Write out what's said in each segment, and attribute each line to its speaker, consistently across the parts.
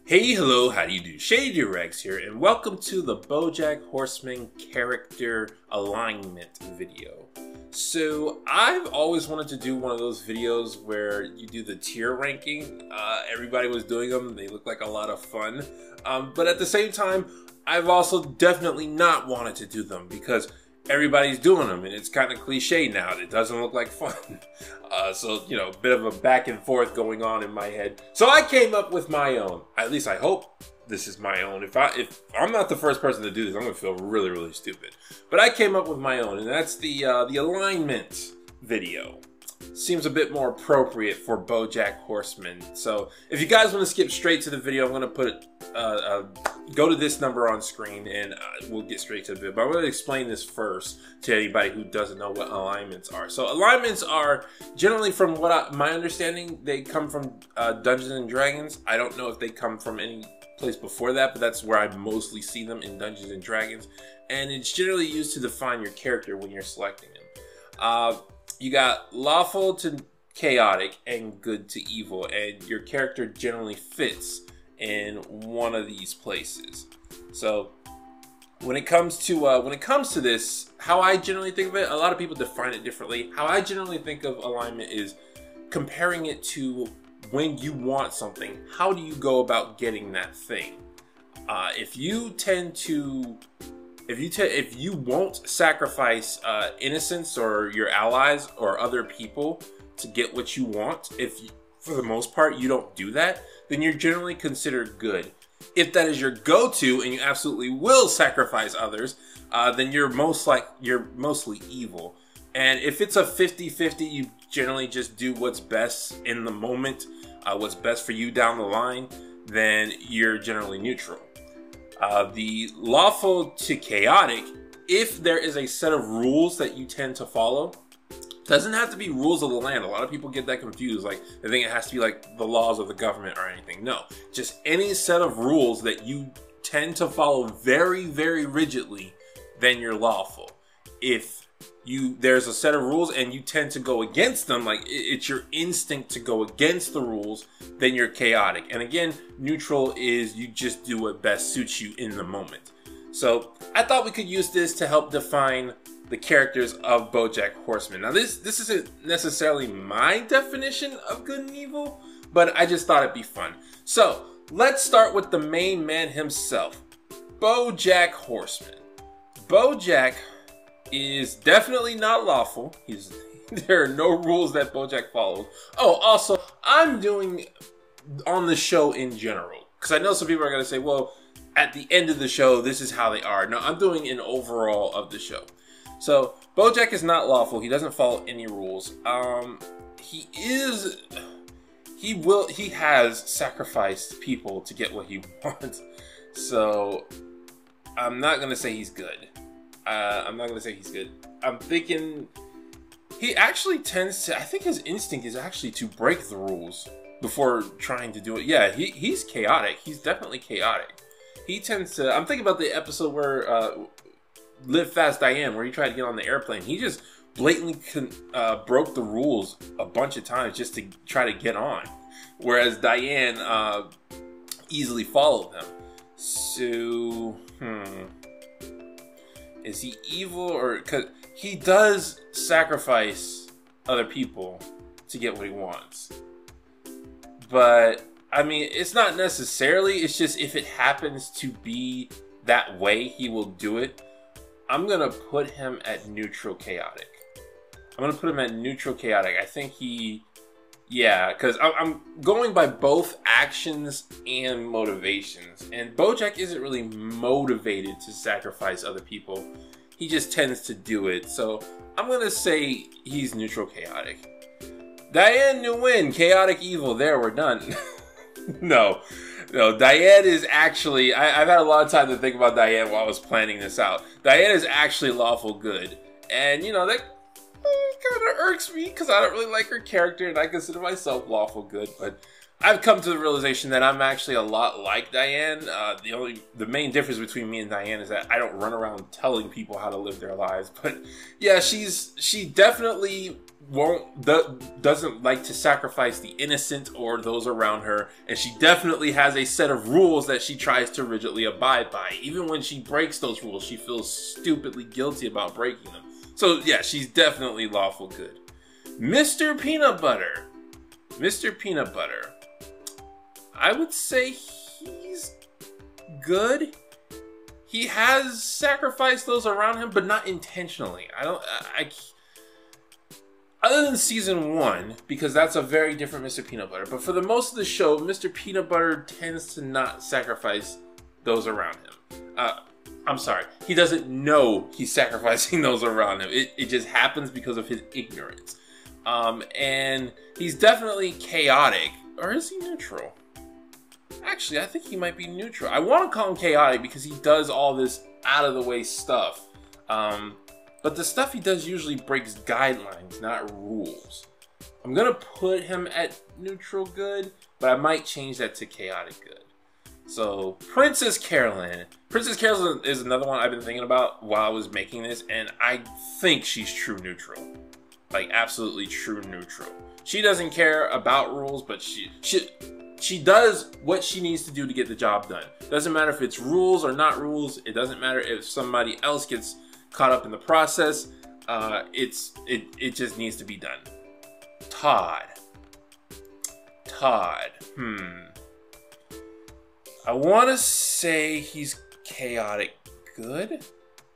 Speaker 1: Hey, hello, how do you do? Shady Doorags here, and welcome to the Bojack Horseman character alignment video. So, I've always wanted to do one of those videos where you do the tier ranking. Everybody was doing them, they look like a lot of fun. But at the same time, I've also definitely not wanted to do them because everybody's doing them, and it's kind of cliche now. It doesn't look like fun. So, you know, a bit of a back and forth going on in my head. So I came up with my own. At least I hope this is my own. If I'm not the first person to do this, I'm gonna feel really, really stupid. But I came up with my own, and that's the alignment video. Seems a bit more appropriate for Bojack Horseman. So if you guys want to skip straight to the video, I'm going to put go to this number on screen and we'll get straight to the video. But I'm going to explain this first to anybody who doesn't know what alignments are. So alignments are generally, from what my understanding, they come from Dungeons and Dragons. I don't know if they come from any place before that, but that's where I mostly see them, in Dungeons and Dragons. And it's generally used to define your character when you're selecting them. You got lawful to chaotic and good to evil, and your character generally fits in one of these places. So when it comes to this, how I generally think of it, a lot of people define it differently. How I generally think of alignment is comparing it to when you want something. How do you go about getting that thing? If you won't sacrifice innocents or your allies or other people to get what you want, for the most part you don't do that, then you're generally considered good. If that is your go-to and you absolutely will sacrifice others, then you're mostly evil. And if it's a 50-50, you generally just do what's best in the moment, what's best for you down the line, then you're generally neutral. The lawful to chaotic, if there is a set of rules that you tend to follow, doesn't have to be rules of the land. A lot of people get that confused. Like, they think it has to be like the laws of the government or anything. No, just any set of rules that you tend to follow very, very rigidly, then you're lawful. If there's a set of rules and you tend to go against them, like it's your instinct to go against the rules, then you're chaotic. And again, neutral is you just do what best suits you in the moment. So I thought we could use this to help define the characters of Bojack Horseman. Now this isn't necessarily my definition of good and evil, but I just thought it'd be fun. So let's start with the main man himself, Bojack Horseman. Bojack is definitely not lawful. There are no rules that Bojack follows. Oh, also, I'm doing on the show in general, because I know some people are going to say, well, at the end of the show, this is how they are. No, I'm doing an overall of the show. So, Bojack is not lawful. He doesn't follow any rules. He has sacrificed people to get what he wants. So, I'm not going to say he's good. I'm thinking he actually tends to, I think his instinct is actually to break the rules before trying to do it. Yeah, he's chaotic. He's definitely chaotic. He tends to, I'm thinking about the episode where, Live Fast Diane, where he tried to get on the airplane. He just blatantly broke the rules a bunch of times just to try to get on. Whereas Diane easily followed them. So, is he evil, or because he does sacrifice other people to get what he wants? But I mean, it's not necessarily. It's just if it happens to be that way, he will do it. I'm gonna put him at neutral chaotic. I think because I'm going by both actions and motivations. And Bojack isn't really motivated to sacrifice other people. He just tends to do it. So I'm going to say he's neutral chaotic. Diane Nguyen, chaotic evil. There, we're done. No, Diane is actually, I've had a lot of time to think about Diane while I was planning this out. Diane is actually lawful good. And, you know, that kind of irks me because I don't really like her character, and I consider myself lawful good, but I've come to the realization that I'm actually a lot like Diane. The main difference between me and Diane is that I don't run around telling people how to live their lives. But yeah, she definitely doesn't like to sacrifice the innocent or those around her, and she definitely has a set of rules that she tries to rigidly abide by. Even when she breaks those rules, she feels stupidly guilty about breaking them. So yeah, she's definitely lawful good. Mr. Peanut Butter. Mr. Peanut Butter. I would say he's good. He has sacrificed those around him, but not intentionally. Other than season 1, because that's a very different Mr. Peanut Butter. But for the most of the show, Mr. Peanut Butter tends to not sacrifice those around him. I'm sorry. He doesn't know he's sacrificing those around him. It just happens because of his ignorance. And he's definitely chaotic. Or is he neutral? Actually, I think he might be neutral. I want to call him chaotic because he does all this out-of-the-way stuff. But the stuff he does usually breaks guidelines, not rules. I'm going to put him at neutral good, but I might change that to chaotic good. So, Princess Carolyne. Princess Carolyne is another one I've been thinking about while I was making this, and I think she's true neutral. Like, absolutely true neutral. She doesn't care about rules, but she does what she needs to do to get the job done. Doesn't matter if it's rules or not rules. It doesn't matter if somebody else gets caught up in the process. It just needs to be done. Todd. I want to say he's chaotic good.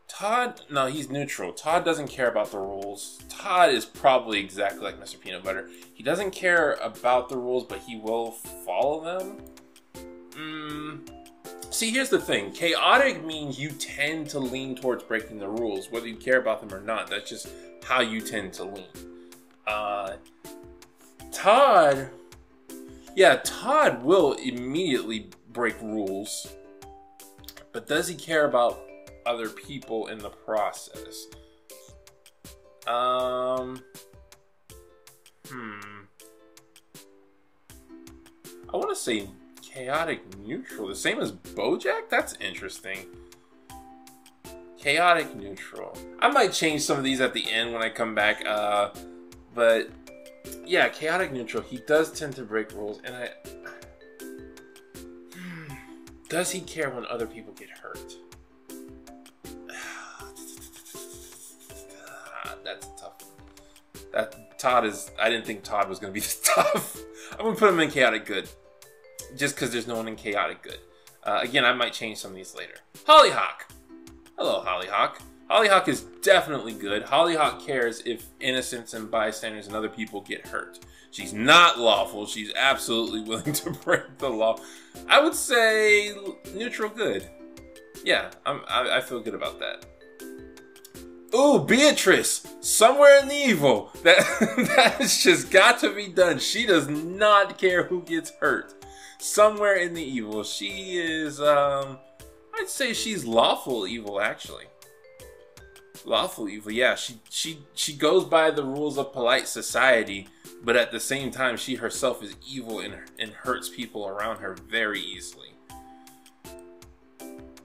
Speaker 1: Todd, no, he's neutral. Todd doesn't care about the rules. Todd is probably exactly like Mr. Peanut Butter. He doesn't care about the rules, but he will follow them. See, here's the thing. Chaotic means you tend to lean towards breaking the rules, whether you care about them or not. That's just how you tend to lean. Todd, yeah, Todd will immediately break rules, but does he care about other people in the process? I want to say chaotic neutral, the same as Bojack. That's interesting. Chaotic neutral. I might change some of these at the end when I come back. But yeah, chaotic neutral. He does tend to break rules, and does he care when other people get hurt? That's a tough one. I didn't think Todd was going to be this tough. I'm going to put him in chaotic good. Just because there's no one in chaotic good. Again, I might change some of these later. Hollyhock. Hello, Hollyhock. Hollyhock is definitely good. Hollyhock cares if innocents and bystanders and other people get hurt. She's not lawful. She's absolutely willing to break the law. I would say neutral good. Yeah, I feel good about that. Ooh, Beatrice, somewhere in the evil. That's just got to be done. She does not care who gets hurt. Somewhere in the evil. She is, I'd say she's lawful evil, actually. Lawful evil, yeah. She goes by the rules of polite society, but at the same time, she herself is evil and hurts people around her very easily.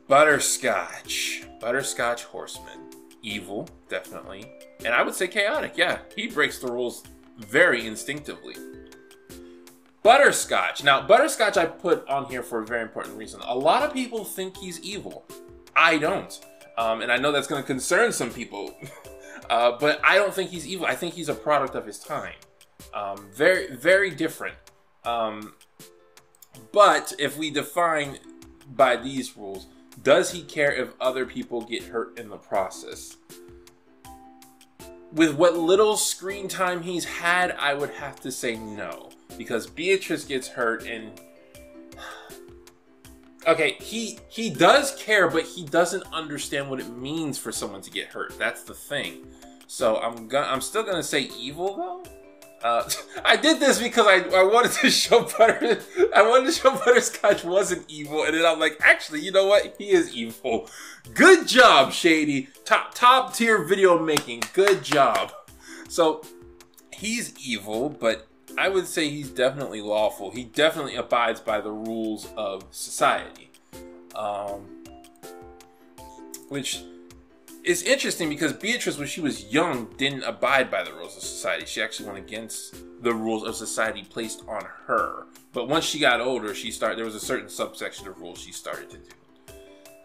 Speaker 1: Butterscotch. Butterscotch Horseman. Evil, definitely. And I would say chaotic, yeah. He breaks the rules very instinctively. Butterscotch. Now, Butterscotch I put on here for a very important reason. A lot of people think he's evil. I don't. And I know that's going to concern some people. But I don't think he's evil. I think he's a product of his time. Very, very different. But if we define by these rules, does he care if other people get hurt in the process? With what little screen time he's had, I would have to say no. Because Beatrice gets hurt and... Okay, he does care, but he doesn't understand what it means for someone to get hurt. That's the thing. So I'm still gonna say evil though. I did this because I wanted to show Butterscotch wasn't evil, and then I'm like, actually, you know what? He is evil. Good job, Shady. Top tier video making. Good job. So he's evil, but I would say he's definitely lawful. He definitely abides by the rules of society. Which is interesting because Beatrice, when she was young, didn't abide by the rules of society. She actually went against the rules of society placed on her. But once she got older, there was a certain subsection of rules she started to do.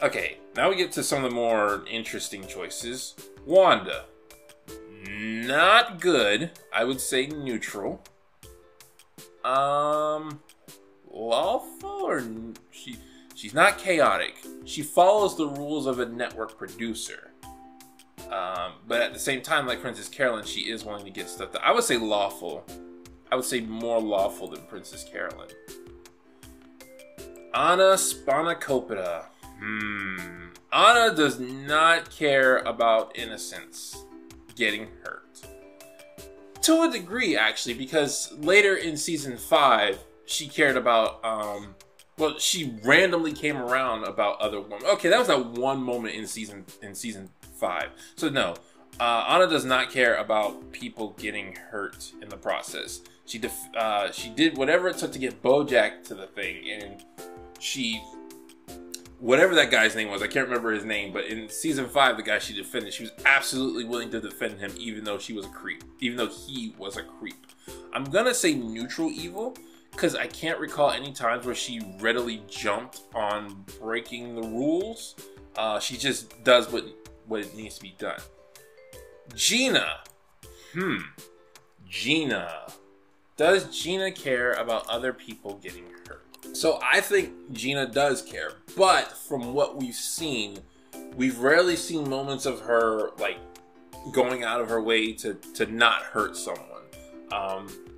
Speaker 1: Okay, now we get to some of the more interesting choices. Wanda. Not good. I would say neutral. Lawful or she's not chaotic. She follows the rules of a network producer. But at the same time, like Princess Carolyne, she is willing to get stuff done. I would say lawful. I would say more lawful than Princess Carolyne. Anna Spanakopita. Anna does not care about innocents getting hurt. To a degree, actually, because later in season 5, she cared about, well, she randomly came around about other women. Okay, that was that one moment in season 5. So no, Anna does not care about people getting hurt in the process. She did whatever it took to get Bojack to the thing, and whatever that guy's name was, I can't remember his name, but in season 5, the guy she defended, she was absolutely willing to defend him, even though he was a creep. I'm gonna say neutral evil, because I can't recall any times where she readily jumped on breaking the rules. She just does what it needs to be done. Gina. Gina. Does Gina care about other people getting hurt? So I think Gina does care, but from what we've seen, we've rarely seen moments of her like going out of her way to not hurt someone.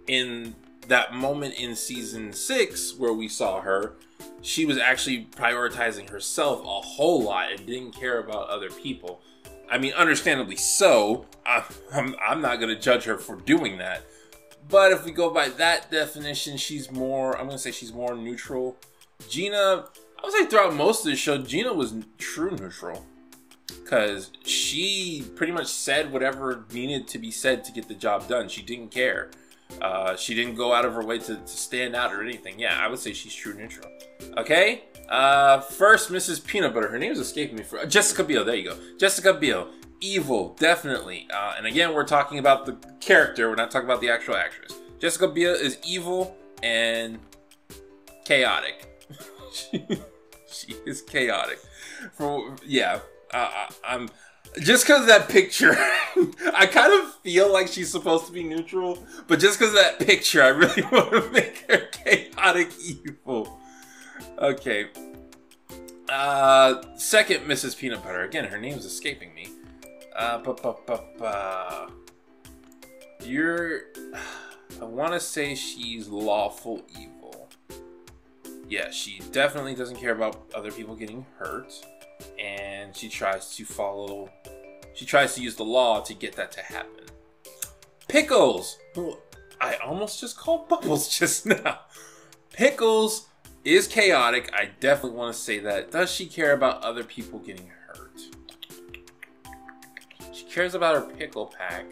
Speaker 1: In that moment in season 6 where we saw her, she was actually prioritizing herself a whole lot and didn't care about other people. I mean, understandably so. I'm not going to judge her for doing that. But if we go by that definition, I'm going to say she's more neutral. Gina, I would say throughout most of the show, Gina was true neutral. Because she pretty much said whatever needed to be said to get the job done. She didn't care. She didn't go out of her way to stand out or anything. Yeah, I would say she's true neutral. Okay? First, Mrs. Peanut Butter. Her name is escaping me. Jessica Biel. There you go. Jessica Biel. Evil, definitely. And again, we're talking about the character. We're not talking about the actual actress. Jessica Biel is evil and chaotic. She is chaotic. I'm just because of that picture. I kind of feel like she's supposed to be neutral, but just because of that picture, I really want to make her chaotic evil. Okay. Second, Mrs. Peanut Butter. Again, her name's escaping me. I want to say she's lawful evil. Yeah, she definitely doesn't care about other people getting hurt, and she tries to use the law to get that to happen. Pickles, who I almost just called Bubbles just now. Pickles is chaotic. I definitely want to say that. Does she care about other people getting hurt? She cares about her pickle pack.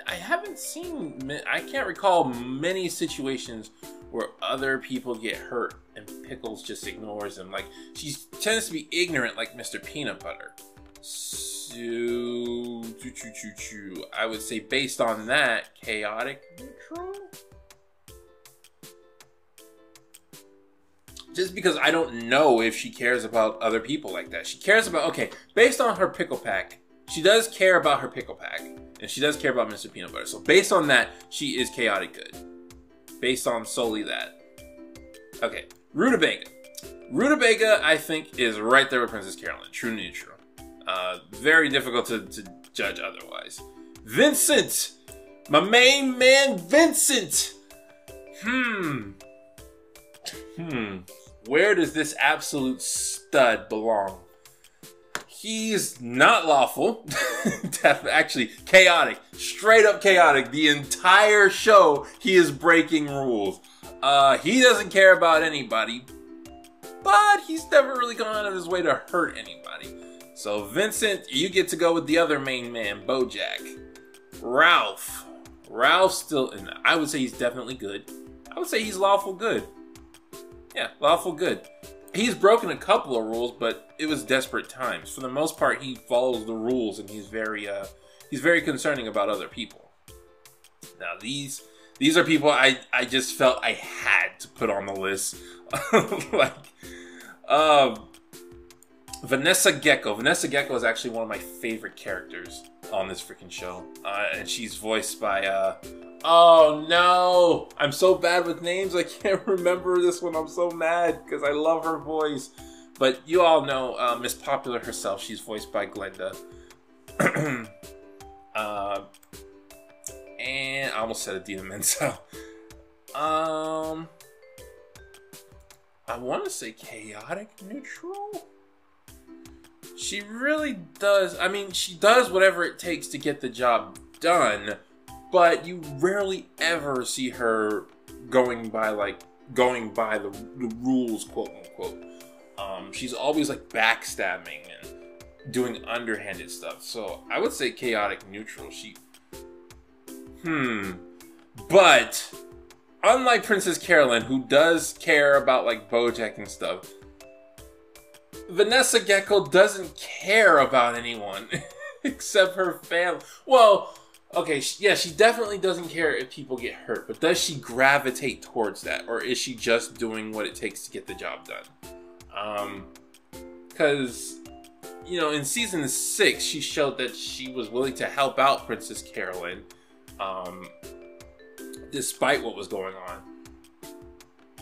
Speaker 1: I haven't seen, I can't recall many situations where other people get hurt and Pickles just ignores them. Like, she tends to be ignorant like Mr. Peanut Butter. So, I would say based on that, chaotic neutral? Just because I don't know if she cares about other people like that. She cares about, okay, based on her pickle pack, she does care about her pickle pack. And she does care about Mr. Peanut Butter. So based on that, she is chaotic good. Based on solely that. Okay, Rutabaga. Rutabaga, I think, is right there with Princess Carolyne. True neutral. Very difficult to judge otherwise. Vincent! My main man, Vincent! Where does this absolute stud belong? He's not lawful. Actually, chaotic. Straight up chaotic. The entire show, he is breaking rules. He doesn't care about anybody, but he's never really gone out of his way to hurt anybody. So Vincent, you get to go with the other main man, Bojack. Ralph. Ralph's still, and I would say he's definitely good. I would say he's lawful good. Yeah, lawful good. He's broken a couple of rules, but it was desperate times. For the most part, he follows the rules, and he's very concerning about other people. Now, these are people I just felt I had to put on the list. Vanessa Gecko. Vanessa Gecko is actually one of my favorite characters on this freaking show. And she's voiced by, oh no! I'm so bad with names, I can't remember this one. I'm so mad because I love her voice. But you all know Miss Popular herself. She's voiced by Glenda. And I almost said Adina Menzel. I want to say chaotic neutral. She really does. I mean, she does whatever it takes to get the job done, but you rarely ever see her going by the rules, quote unquote. She's always like backstabbing and doing underhanded stuff. So I would say chaotic neutral. But unlike Princess Carolyne, who does care about like Bojack and stuff, Vanessa Gecko doesn't care about anyone except her family. Well, okay, yeah, she definitely doesn't care if people get hurt, but does she gravitate towards that, or is she just doing what it takes to get the job done? Because, you know, in season 6, she showed that she was willing to help out Princess Carolyne, despite what was going on.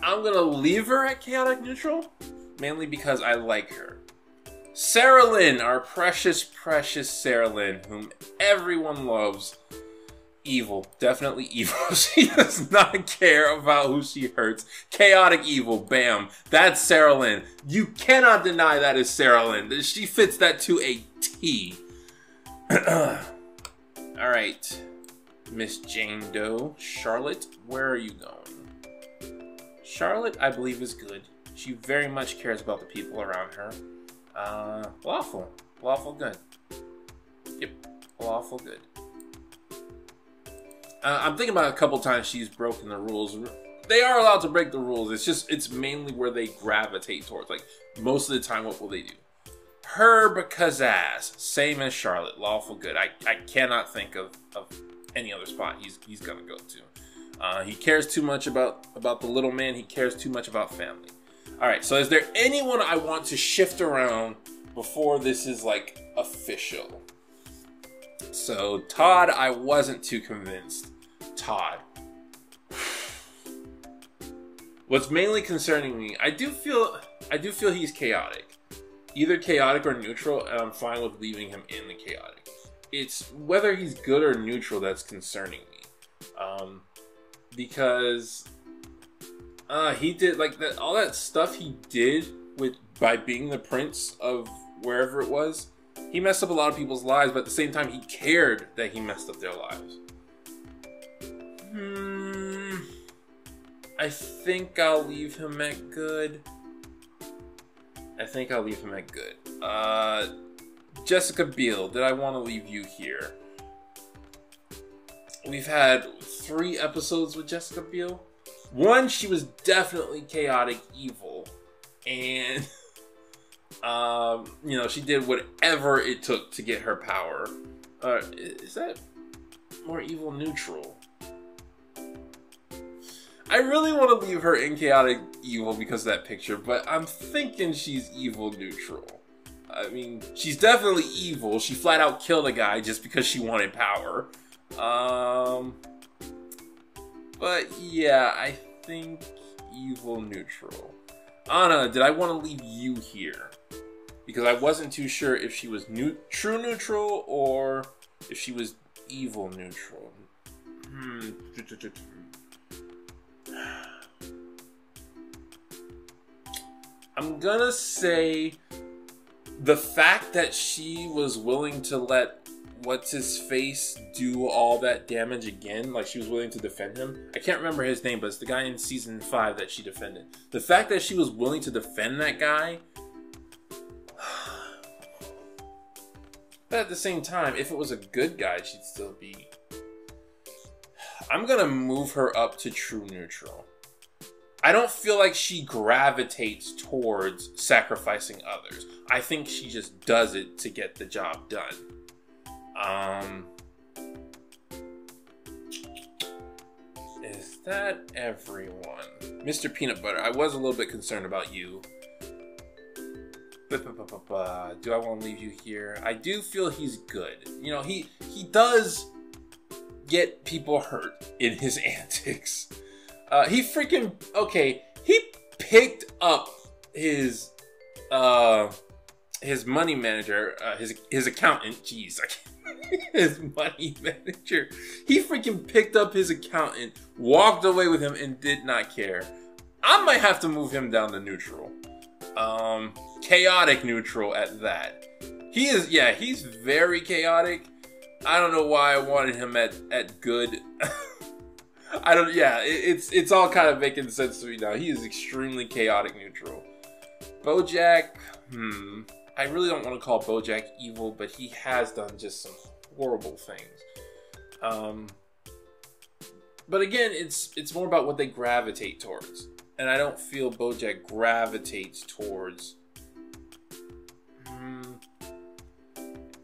Speaker 1: I'm gonna leave her at chaotic neutral, mainly because I like her. Saralyn, our precious, precious Saralyn, whom everyone loves. Evil. Definitely evil. She does not care about who she hurts. Chaotic evil. Bam. That's Saralyn. You cannot deny that is Saralyn. She fits that to a T. Alright. Miss Jane Doe. Charlotte, where are you going? Charlotte, I believe, is good. She very much cares about the people around her. Lawful. Lawful good. Yep. Lawful good. I'm thinking about a couple times she's broken the rules. They are allowed to break the rules. It's mainly where they gravitate towards. Like, most of the time, what will they do? Her because ass. Same as Charlotte. Lawful good. I cannot think of any other spot he's gonna go to. He cares too much about the little man. He cares too much about family. Alright, so is there anyone I want to shift around before this is, like, official? So, Todd, I wasn't too convinced. Todd. What's mainly concerning me, I do feel he's chaotic. Either chaotic or neutral, and I'm fine with leaving him in the chaotic. It's whether he's good or neutral that's concerning me. Because he did like that, all that stuff he did by being the prince of wherever it was. He messed up a lot of people's lives, but at the same time, he cared that he messed up their lives. I think I'll leave him at good. Jessica Biel, did I want to leave you here? We've had 3 episodes with Jessica Biel. 1, she was definitely chaotic evil. And... you know, she did whatever it took to get her power. Is that more evil neutral? I really want to leave her in chaotic evil because of that picture, but I'm thinking she's evil neutral. I mean, she's definitely evil. She flat out killed a guy just because she wanted power. But yeah, I think evil neutral. Anna, did I want to leave you here? Because I wasn't too sure if she was true neutral or if she was evil neutral. I'm gonna say the fact that she was willing to let what's-his-face do all that damage again, like she was willing to defend him. I can't remember his name, but it's the guy in season 5 that she defended. The fact that she was willing to defend that guy, But at the same time, if it was a good guy, she'd still be... I'm gonna move her up to true neutral. I don't feel like she gravitates towards sacrificing others. I think she just does it to get the job done. Is that everyone? Mr. Peanut Butter, I was a little bit concerned about you. Do I want to leave you here? I do feel he's good. You know, he does get people hurt in his antics. He freaking... Okay, he picked up his money manager, his accountant. Jeez, I can't... His money manager. He freaking picked up his accountant, walked away with him, and did not care. I might have to move him down to neutral. Chaotic neutral at that. He is, yeah, he's very chaotic. I don't know why I wanted him at good. I don't, yeah, it's all kind of making sense to me now. He is extremely chaotic neutral. Bojack, I really don't want to call Bojack evil, but he has done just some horrible things. But again, it's more about what they gravitate towards. And I don't feel Bojack gravitates towards...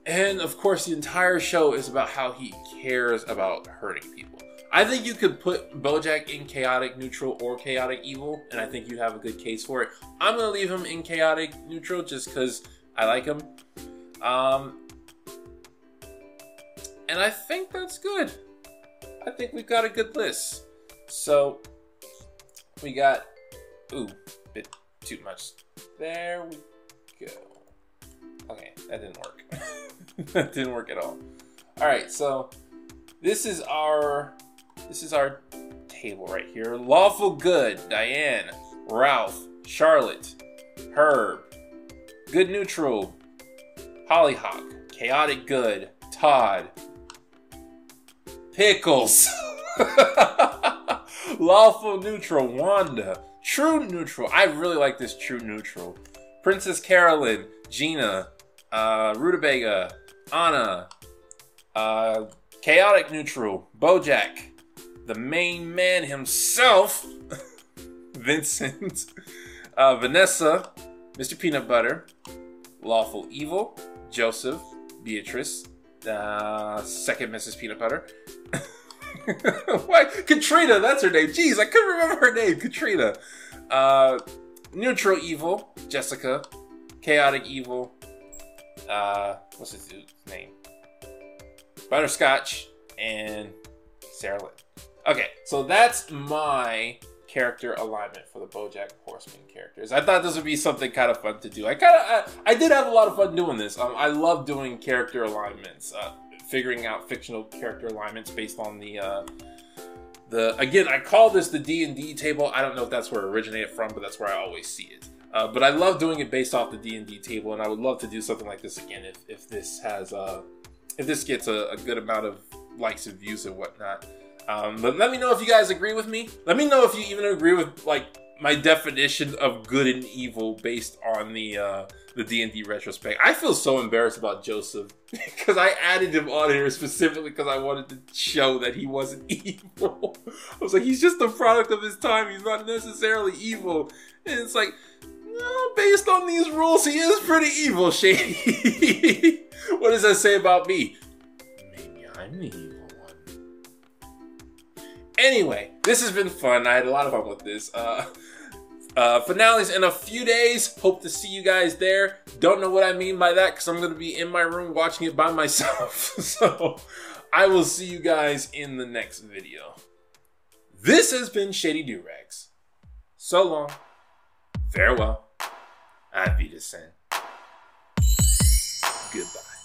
Speaker 1: And of course, the entire show is about how he cares about hurting people. I think you could put Bojack in chaotic neutral or chaotic evil, and I think you have a good case for it. I'm going to leave him in chaotic neutral just because I like him. And I think that's good. I think we've got a good list. So, we got... Ooh, bit too much. There we go. Okay, that didn't work. That didn't work at all. Alright, so this is our table right here. Lawful Good, Diane, Ralph, Charlotte, Herb, Good Neutral, Hollyhock, Chaotic Good, Todd, Pickles, Lawful Neutral, Wanda, True Neutral. I really like this True Neutral. Princess Carolyne, Gina, Rutabaga, Anna, Chaotic Neutral, Bojack, the main man himself, Vincent, Vanessa, Mr. Peanut Butter, Lawful Evil, Joseph, Beatrice, second Mrs. Peanut Butter. What? Katrina, that's her name. Jeez, I couldn't remember her name. Katrina. Neutral Evil, Jessica. Chaotic Evil, what's his dude's name? Butterscotch and Saralyn. Okay, so that's my character alignment for the Bojack Horseman characters. I thought this would be something kind of fun to do. I did have a lot of fun doing this. I love doing character alignments, figuring out fictional character alignments based on again, I call this the D&D table. I don't know if that's where it originated from, but that's where I always see it. But I love doing it based off the D&D table, and I would love to do something like this again if this has if this gets a good amount of likes and views and whatnot. But let me know if you guys agree with me. Let me know if you even agree with like my definition of good and evil based on the D&D retrospect. I feel so embarrassed about Joseph because I added him on here specifically because I wanted to show that he wasn't evil. I was like, he's just a product of his time. He's not necessarily evil. And it's like, no, based on these rules, he is pretty evil, Shady. What does that say about me? Maybe I'm the evil one. Anyway, this has been fun. I had a lot of fun with this. Finales in a few days. Hope to see you guys there. Don't know what I mean by that because I'm going to be in my room watching it by myself. So I will see you guys in the next video. This has been Shady Doorags. So long. Farewell. Auf Wiedersehen. Goodbye.